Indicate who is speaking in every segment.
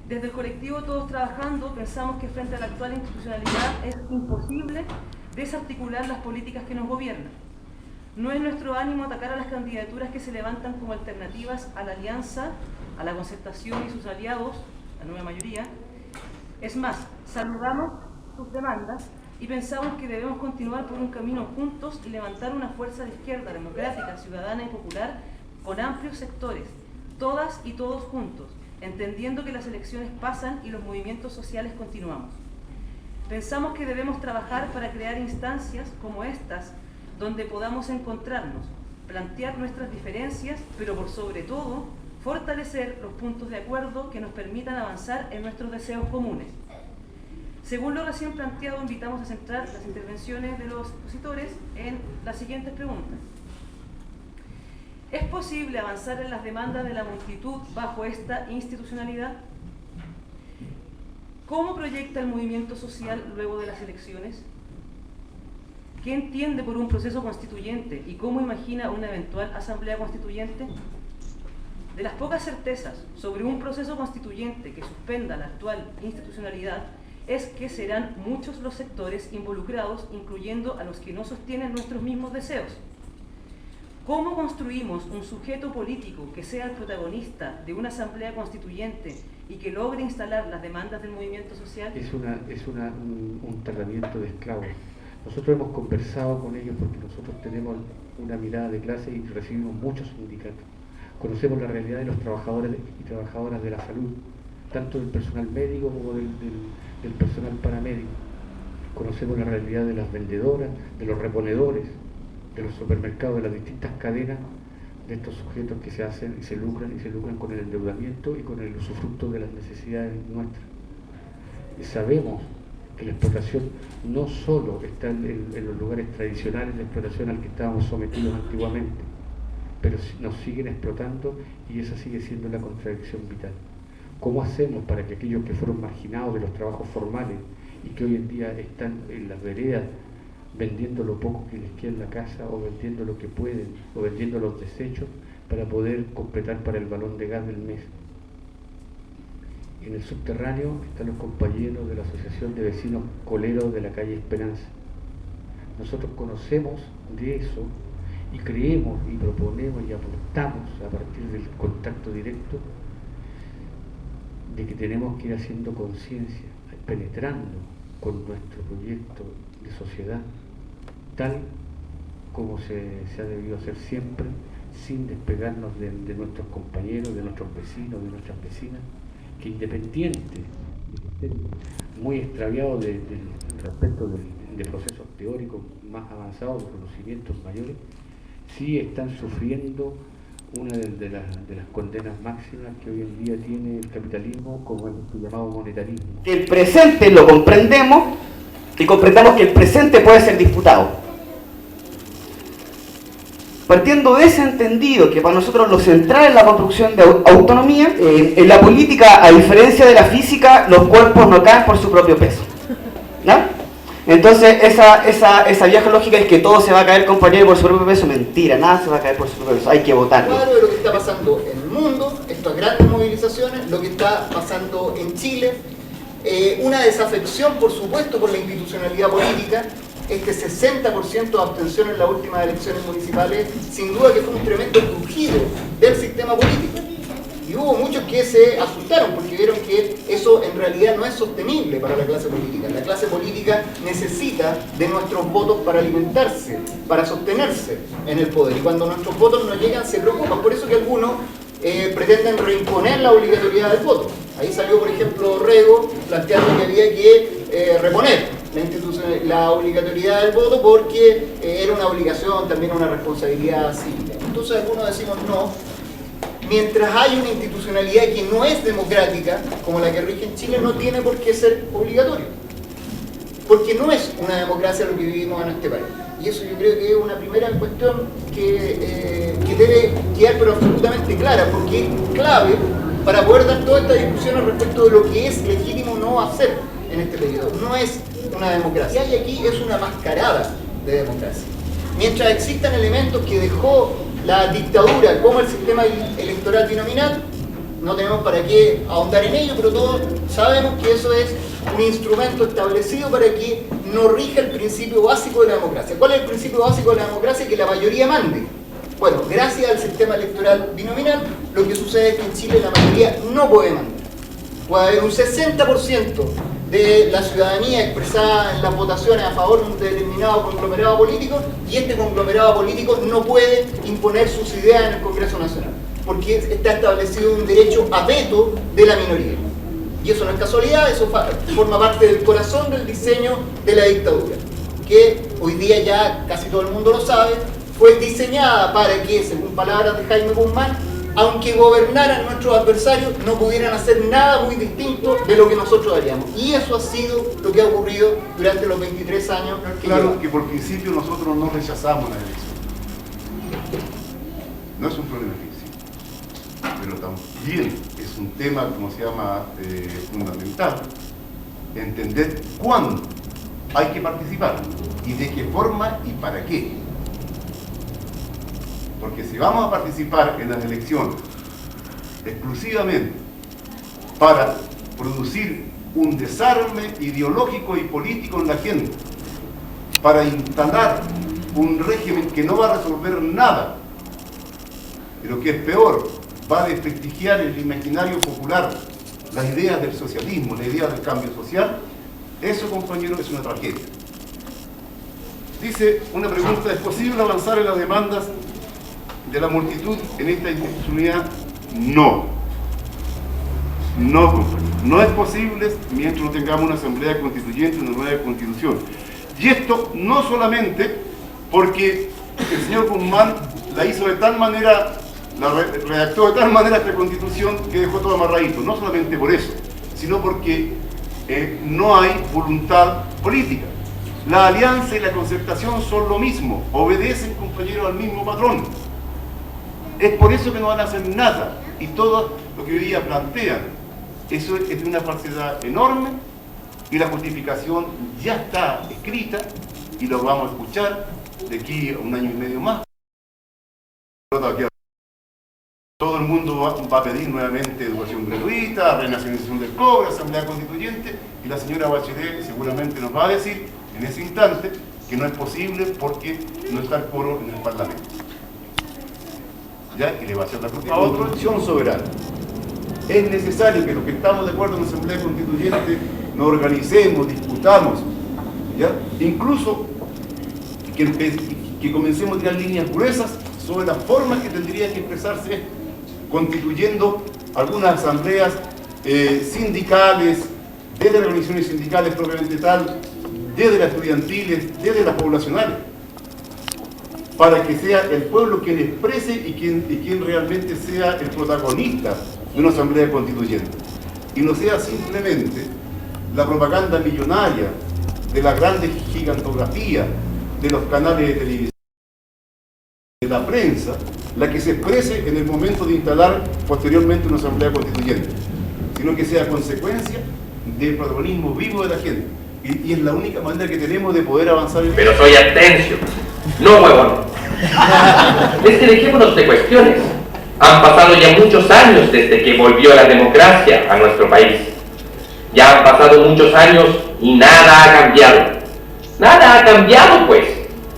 Speaker 1: Desde el colectivo Todos Trabajando pensamos que frente a la actual institucionalidad es imposible desarticular las políticas que nos gobiernan. No es nuestro ánimo atacar a las candidaturas que se levantan como alternativas a la alianza, a la concertación y sus aliados, la nueva mayoría. Es más, saludamos sus demandas y pensamos que debemos continuar por un camino juntos y levantar una fuerza de izquierda democrática, ciudadana y popular con amplios sectores, todas y todos juntos, entendiendo que las elecciones pasan y los movimientos sociales continuamos. Pensamos que debemos trabajar para crear instancias como estas, donde podamos encontrarnos, plantear nuestras diferencias, pero por sobre todo, fortalecer los puntos de acuerdo que nos permitan avanzar en nuestros deseos comunes. Según lo recién planteado, invitamos a centrar las intervenciones de los expositores en las siguientes preguntas. ¿Es posible avanzar en las demandas de la multitud bajo esta institucionalidad? ¿Cómo proyecta el movimiento social luego de las elecciones? ¿Qué entiende por un proceso constituyente y cómo imagina una eventual asamblea constituyente? De las pocas certezas sobre un proceso constituyente que suspenda la actual institucionalidad es que serán muchos los sectores involucrados, incluyendo a los que no sostienen nuestros mismos deseos. ¿Cómo construimos un sujeto político que sea el protagonista de una asamblea constituyente y que logre instalar las demandas del movimiento social?
Speaker 2: Es un tratamiento de esclavos. Nosotros hemos conversado con ellos porque nosotros tenemos una mirada de clase y recibimos muchos sindicatos. Conocemos la realidad de los trabajadores y trabajadoras de la salud, tanto del personal médico como del personal paramédico. Conocemos la realidad de las vendedoras, de los reponedores, de los supermercados, de las distintas cadenas, de estos sujetos que se hacen y se lucran con el endeudamiento y con el usufructo de las necesidades nuestras. Y sabemos que la explotación no solo está en los lugares tradicionales de explotación al que estábamos sometidos antiguamente, pero nos siguen explotando y esa sigue siendo la contradicción vital. ¿Cómo hacemos para que aquellos que fueron marginados de los trabajos formales y que hoy en día están en las veredas vendiendo lo poco que les queda en la casa o vendiendo lo que pueden o vendiendo los desechos para poder completar para el balón de gas del mes? En el subterráneo están los compañeros de la Asociación de Vecinos Coleros de la calle Esperanza. Nosotros conocemos de eso y creemos y proponemos y aportamos a partir del contacto directo de que tenemos que ir haciendo conciencia, penetrando con nuestro proyecto de sociedad, tal como se ha debido hacer siempre, sin despegarnos de nuestros compañeros, de nuestros vecinos, de nuestras vecinas, que independiente de que estén muy extraviados respecto de procesos teóricos más avanzados, de conocimientos mayores, sí están sufriendo una de las condenas máximas que hoy en día tiene el capitalismo, como el llamado monetarismo.
Speaker 3: El presente lo comprendemos y comprendamos que el presente puede ser disputado. Partiendo de ese entendido, que para nosotros lo central es la construcción de autonomía, en la política, a diferencia de la física, los cuerpos no caen por su propio peso, ¿no? Entonces esa vieja lógica es que todo se va a caer, compañero, por su propio peso. Mentira, nada se va a caer por su propio peso, hay que votarlo.
Speaker 4: Claro de lo que está pasando en el mundo, estas grandes movilizaciones, lo que está pasando en Chile, una desafección, por supuesto, por la institucionalidad política. Este 60% de abstención en las últimas elecciones municipales, sin duda que fue un tremendo crujido del sistema político. Y hubo muchos que se asustaron porque vieron que eso en realidad no es sostenible para la clase política. La clase política necesita de nuestros votos para alimentarse, para sostenerse en el poder. Y cuando nuestros votos no llegan, se preocupan. Por eso que algunos pretenden reimponer la obligatoriedad del voto. Ahí salió, por ejemplo, Rego planteando que había que reponer la obligatoriedad del voto porque era una obligación, también una responsabilidad cívica. Entonces algunos decimos no. Mientras hay una institucionalidad que no es democrática, como la que rige en Chile, no tiene por qué ser obligatorio. Porque no es una democracia lo que vivimos en este país. Y eso yo creo que es una primera cuestión que debe quedar pero absolutamente clara, porque es clave para poder dar todas estas discusiones respecto de lo que es legítimo no hacer en este periodo. No es una democracia. Lo que hay aquí es una mascarada de democracia. Mientras existan elementos que dejó la dictadura, como el sistema electoral binominal, no tenemos para qué ahondar en ello, pero todos sabemos que eso es un instrumento establecido para que no rija el principio básico de la democracia. ¿Cuál es el principio básico de la democracia? Que la mayoría mande. Bueno, gracias al sistema electoral binominal, lo que sucede es que en Chile la mayoría no puede mandar. Puede haber un 60% de la ciudadanía expresada en las votaciones a favor de un determinado conglomerado político, y este conglomerado político no puede imponer sus ideas en el Congreso Nacional, porque está establecido un derecho a veto de la minoría. Y eso no es casualidad, eso forma parte del corazón del diseño de la dictadura, que hoy día ya casi todo el mundo lo sabe, fue diseñada para que, según palabras de Jaime Guzmán, aunque gobernaran nuestros adversarios, no pudieran hacer nada muy distinto de lo que nosotros haríamos. Y eso ha sido lo que ha ocurrido durante los 23 años.
Speaker 5: Claro que por principio nosotros no rechazamos la elección. No es un problema de principio, pero también es un tema, como se llama, fundamental, entender cuándo hay que participar y de qué forma y para qué. Porque si vamos a participar en las elecciones exclusivamente para producir un desarme ideológico y político en la gente, para instalar un régimen que no va a resolver nada, pero que es peor, va a desprestigiar el imaginario popular, las ideas del socialismo, la idea del cambio social, eso, compañero, es una tragedia. Dice una pregunta: ¿es posible avanzar en las demandas de la multitud en esta institucionalidad? No. No, compañero. No es posible mientras no tengamos una asamblea constituyente, una nueva constitución. Y esto no solamente porque el señor Guzmán la hizo de tal manera, redactó de tal manera esta constitución que dejó todo amarradito. No solamente por eso, sino porque no hay voluntad política. La alianza y la concertación son lo mismo, obedecen, compañeros, al mismo patrón. Es por eso que no van a hacer nada, y todo lo que hoy día plantean, eso es de una falsedad enorme, y la justificación ya está escrita, y lo vamos a escuchar de aquí a un año y medio más. Todo el mundo va a pedir nuevamente educación gratuita, renacionalización del cobre, asamblea constituyente, y la señora Bachelet seguramente nos va a decir en ese instante que no es posible porque no está el quórum en el Parlamento. ¿Ya? Y le va a hacer la culpa a otra elección soberana. Es necesario que los que estamos de acuerdo en la asamblea constituyente nos organicemos, discutamos, ¿ya? Incluso que comencemos a tirar líneas gruesas sobre las formas que tendría que expresarse, constituyendo algunas asambleas sindicales, desde las organizaciones sindicales propiamente tal, desde las estudiantiles, desde las poblacionales, para que sea el pueblo quien exprese y quien realmente sea el protagonista de una asamblea constituyente, y no sea simplemente la propaganda millonaria de la grande gigantografía de los canales de televisión, de la prensa, la que se exprese en el momento de instalar posteriormente una asamblea constituyente, sino que sea consecuencia del protagonismo vivo de la gente, y es la única manera que tenemos de poder avanzar en...
Speaker 6: Pero soy atencio, no huevón. Es que dejémonos de cuestiones. Han pasado ya muchos años desde que volvió la democracia a nuestro país. Ya han pasado muchos años y nada ha cambiado. Nada ha cambiado, pues.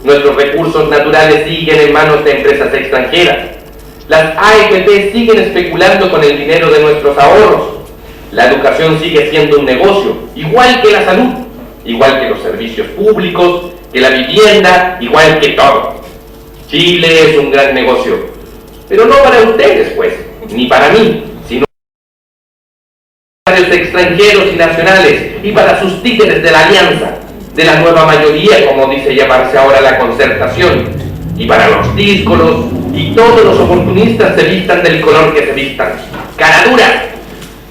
Speaker 6: Nuestros recursos naturales siguen en manos de empresas extranjeras. Las AFP siguen especulando con el dinero de nuestros ahorros. La educación sigue siendo un negocio, igual que la salud, igual que los servicios públicos, que la vivienda, igual que todo. Chile es un gran negocio, pero no para ustedes, pues, ni para mí, sino para los extranjeros y nacionales, y para sus títeres de la alianza, de la nueva mayoría, como dice llamarse ahora la concertación, y para los díscolos, y todos los oportunistas se vistan del color que se vistan. Cara dura.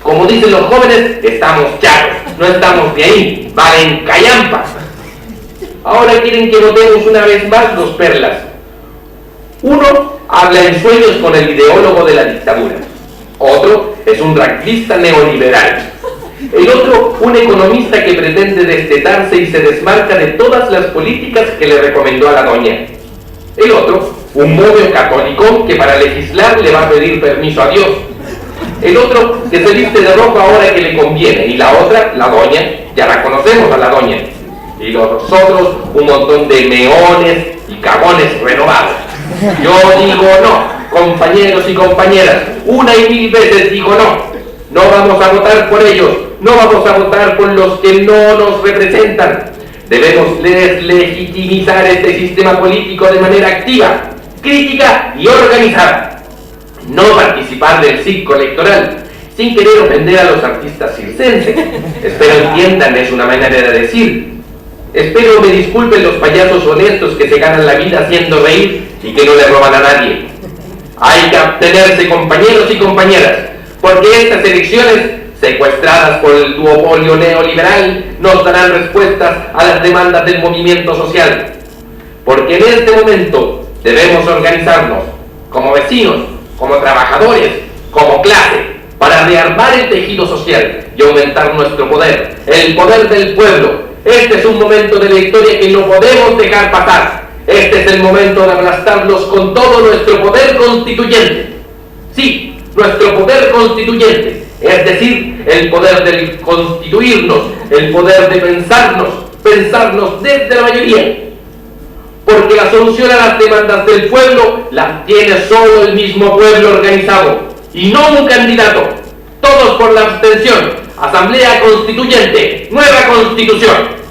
Speaker 6: Como dicen los jóvenes, estamos chatos, no estamos de ahí, valen callampas. Ahora quieren que votemos una vez más dos perlas. Uno habla en sueños con el ideólogo de la dictadura. Otro es un racista neoliberal. El otro, un economista que pretende destetarse y se desmarca de todas las políticas que le recomendó a la doña. El otro, un modo católico que para legislar le va a pedir permiso a Dios. El otro que se viste de rojo ahora que le conviene, y la otra, la doña, ya la conocemos a la doña. Y los otros, un montón de meones y cagones renovados. Yo digo no, compañeros y compañeras, una y mil veces digo no. No vamos a votar por ellos, no vamos a votar por los que no nos representan. Debemos deslegitimizar este sistema político de manera activa, crítica y organizada. No participar del circo electoral, sin querer ofender a los artistas circenses. Espero entiendan, es una manera de decir. Espero me disculpen los payasos honestos que se ganan la vida haciendo reír y que no le roban a nadie. Hay que abstenerse, compañeros y compañeras, porque estas elecciones, secuestradas por el duopolio neoliberal, nos darán respuestas a las demandas del movimiento social. Porque en este momento debemos organizarnos como vecinos, como trabajadores, como clase, para rearmar el tejido social y aumentar nuestro poder, el poder del pueblo. Este es un momento de la historia que no podemos dejar pasar. Este es el momento de aplastarlos con todo nuestro poder constituyente. Sí, nuestro poder constituyente, es decir, el poder de constituirnos, el poder de pensarnos desde la mayoría. Porque la solución a las demandas del pueblo las tiene solo el mismo pueblo organizado, y no un candidato. Todos por la abstención. Asamblea Constituyente, nueva Constitución.